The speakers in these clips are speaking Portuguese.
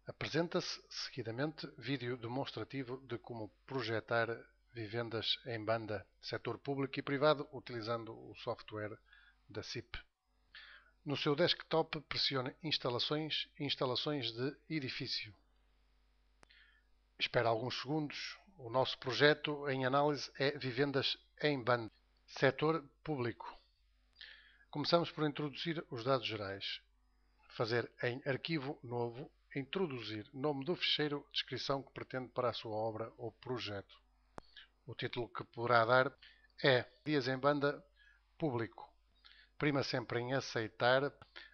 Apresenta-se seguidamente vídeo demonstrativo de como projetar vivendas em banda, setor público e privado, utilizando o software da SIP. No seu desktop, pressione Instalações, Instalações de edifício. Espera alguns segundos. O nosso projeto em análise é vivendas em banda, setor público. Começamos por introduzir os dados gerais. Fazer em arquivo novo, introduzir nome do ficheiro, descrição que pretende para a sua obra ou projeto. O título que poderá dar é Dias em Banda Público. Prima sempre em aceitar.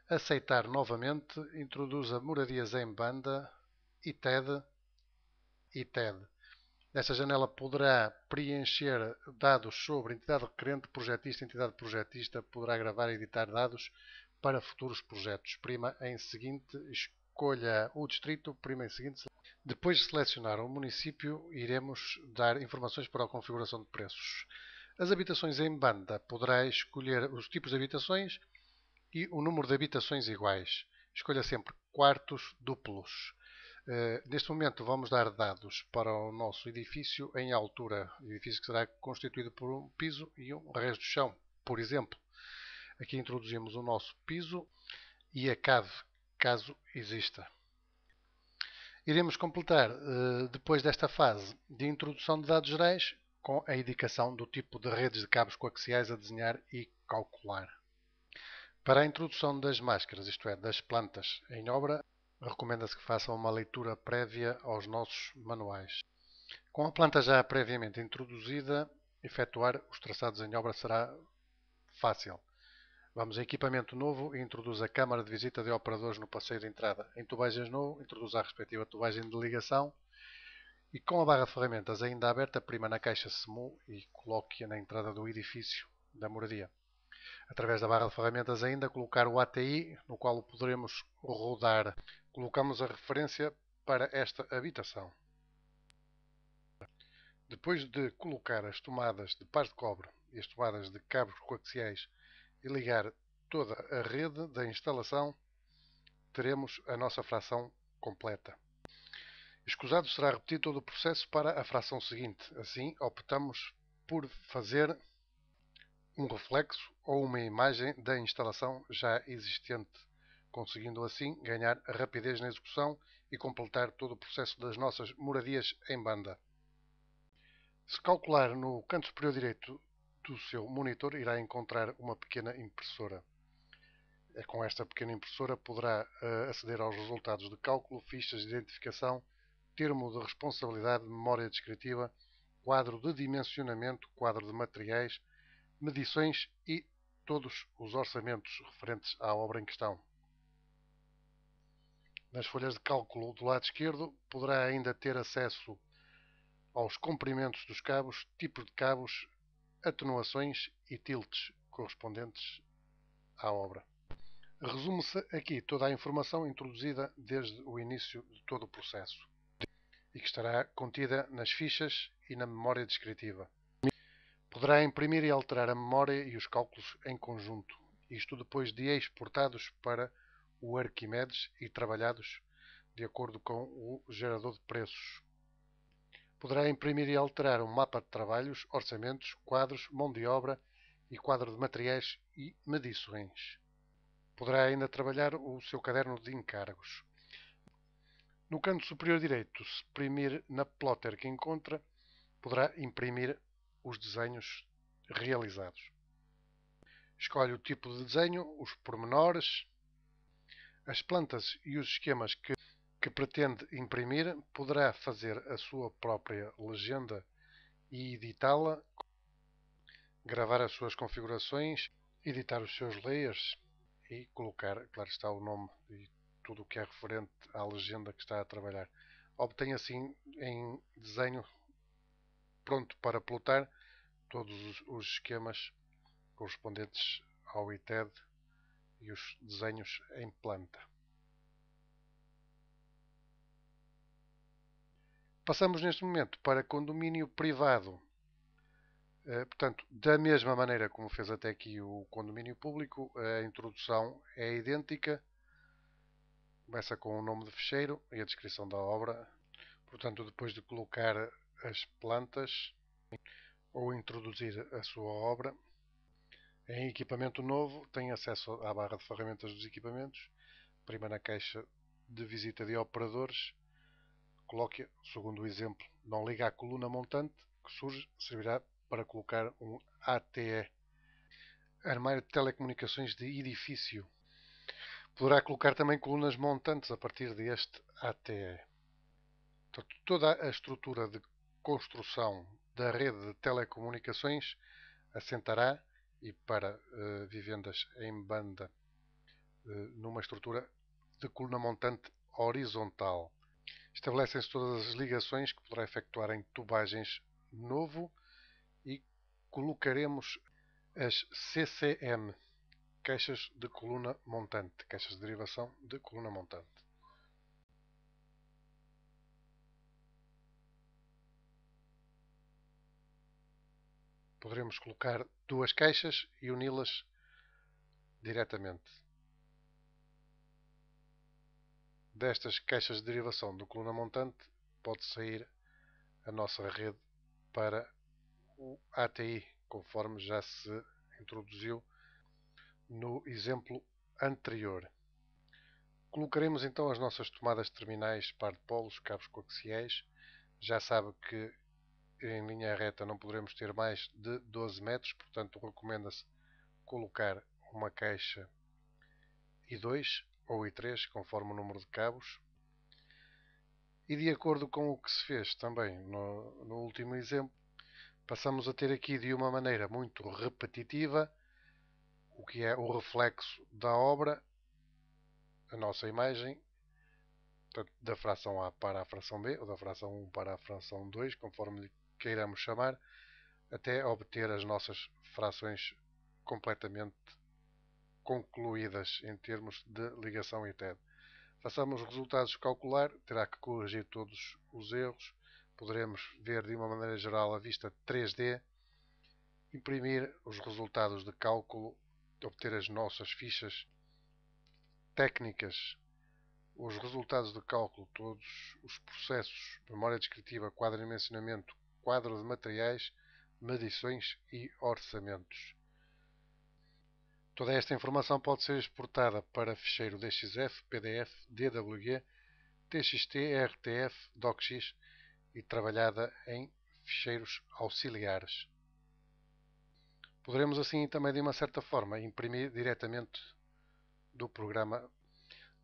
Aceitar novamente. Introduza moradias em banda e TED. Nesta janela poderá preencher dados sobre entidade requerente, entidade projetista, poderá gravar e editar dados para futuros projetos. Prima em seguinte, escolha o distrito, prima em seguinte. Depois de selecionar o município, iremos dar informações para a configuração de preços. As habitações em banda, poderá escolher os tipos de habitações e o número de habitações iguais. Escolha sempre quartos duplos. Neste momento vamos dar dados para o nosso edifício em altura. Edifício que será constituído por um piso e um resto de chão, por exemplo. Aqui introduzimos o nosso piso e a cave, caso exista. Iremos completar, depois desta fase de introdução de dados gerais, com a indicação do tipo de redes de cabos coaxiais a desenhar e calcular. Para a introdução das máscaras, isto é, das plantas em obra, recomenda-se que façam uma leitura prévia aos nossos manuais. Com a planta já previamente introduzida, efetuar os traçados em obra será fácil. Vamos a equipamento novo e introduz a câmara de visita de operadores no passeio de entrada. Em tubagens novo, introduz a respectiva tubagem de ligação e com a barra de ferramentas ainda aberta, prima na caixa SEMU e coloque-a na entrada do edifício da moradia. Através da barra de ferramentas ainda, colocar o ATI, no qual o poderemos rodar. Colocamos a referência para esta habitação. Depois de colocar as tomadas de pares de cobre e as tomadas de cabos coaxiais e ligar toda a rede da instalação, teremos a nossa fração completa. Escusado será repetir todo o processo para a fração seguinte. Assim, optamos por fazer um reflexo ou uma imagem da instalação já existente, conseguindo assim ganhar rapidez na execução e completar todo o processo das nossas moradias em banda. Se calcular no canto superior direito do seu monitor, irá encontrar uma pequena impressora. Com esta pequena impressora poderá aceder aos resultados de cálculo, fichas de identificação, termo de responsabilidade, memória descritiva, quadro de dimensionamento, quadro de materiais, medições e todos os orçamentos referentes à obra em questão. Nas folhas de cálculo do lado esquerdo poderá ainda ter acesso aos comprimentos dos cabos, tipos de cabos, atenuações e tilts correspondentes à obra. Resume-se aqui toda a informação introduzida desde o início de todo o processo e que estará contida nas fichas e na memória descritiva. Poderá imprimir e alterar a memória e os cálculos em conjunto, isto depois de exportados para o Arquimedes e trabalhados de acordo com o gerador de preços. Poderá imprimir e alterar um mapa de trabalhos, orçamentos, quadros, mão de obra e quadro de materiais e medições. Poderá ainda trabalhar o seu caderno de encargos. No canto superior direito, se imprimir na plotter que encontra, poderá imprimir os desenhos realizados. Escolhe o tipo de desenho, os pormenores, as plantas e os esquemas que pretende imprimir. Poderá fazer a sua própria legenda e editá-la, gravar as suas configurações, editar os seus layers e colocar, claro está, o nome e tudo o que é referente à legenda que está a trabalhar. Obtém assim em desenho pronto para plotar todos os esquemas correspondentes ao ITED e os desenhos em planta. Passamos neste momento para condomínio privado. Portanto, da mesma maneira como fez até aqui o condomínio público, a introdução é idêntica. Começa com o nome do ficheiro e a descrição da obra. Portanto, depois de colocar as plantas ou introduzir a sua obra, em equipamento novo tem acesso à barra de ferramentas dos equipamentos. Prima na caixa de visita de operadores, coloque, segundo o exemplo, não liga à coluna montante que surge, servirá para colocar um ATE, armário de telecomunicações de edifício. Poderá colocar também colunas montantes a partir deste ATE. Portanto, toda a estrutura de construção da rede de telecomunicações assentará e para vivendas em banda numa estrutura de coluna montante horizontal. Estabelecem-se todas as ligações que poderá efetuar em tubagens novo e colocaremos as CCM, caixas de coluna montante, caixas de derivação de coluna montante. Poderemos colocar duas caixas e uni-las diretamente. Destas caixas de derivação de coluna montante pode sair a nossa rede para o ATI, conforme já se introduziu no exemplo anterior. Colocaremos então as nossas tomadas terminais, par de polos, cabos coaxiais. Já sabe que em linha reta não poderemos ter mais de 12 metros, portanto recomenda-se colocar uma caixa I2 ou I3, conforme o número de cabos. E de acordo com o que se fez também no último exemplo, passamos a ter aqui de uma maneira muito repetitiva o que é o reflexo da obra, a nossa imagem, da fração A para a fração B, ou da fração 1 para a fração 2, conforme lhe queiramos chamar, até obter as nossas frações completamente concluídas em termos de ligação e TED. Façamos os resultados calcular, terá que corrigir todos os erros, poderemos ver de uma maneira geral a vista 3D, imprimir os resultados de cálculo, obter as nossas fichas técnicas, os resultados de cálculo, todos os processos, memória descritiva, quadro de dimensionamento, quadro de materiais, medições e orçamentos. Toda esta informação pode ser exportada para ficheiro DXF, PDF, DWG, TXT, RTF, DocX e trabalhada em ficheiros auxiliares. Poderemos assim também, de uma certa forma, imprimir diretamente do programa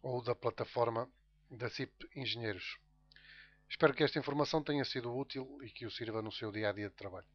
ou da plataforma da CIP Engenheiros. Espero que esta informação tenha sido útil e que o sirva no seu dia a dia de trabalho.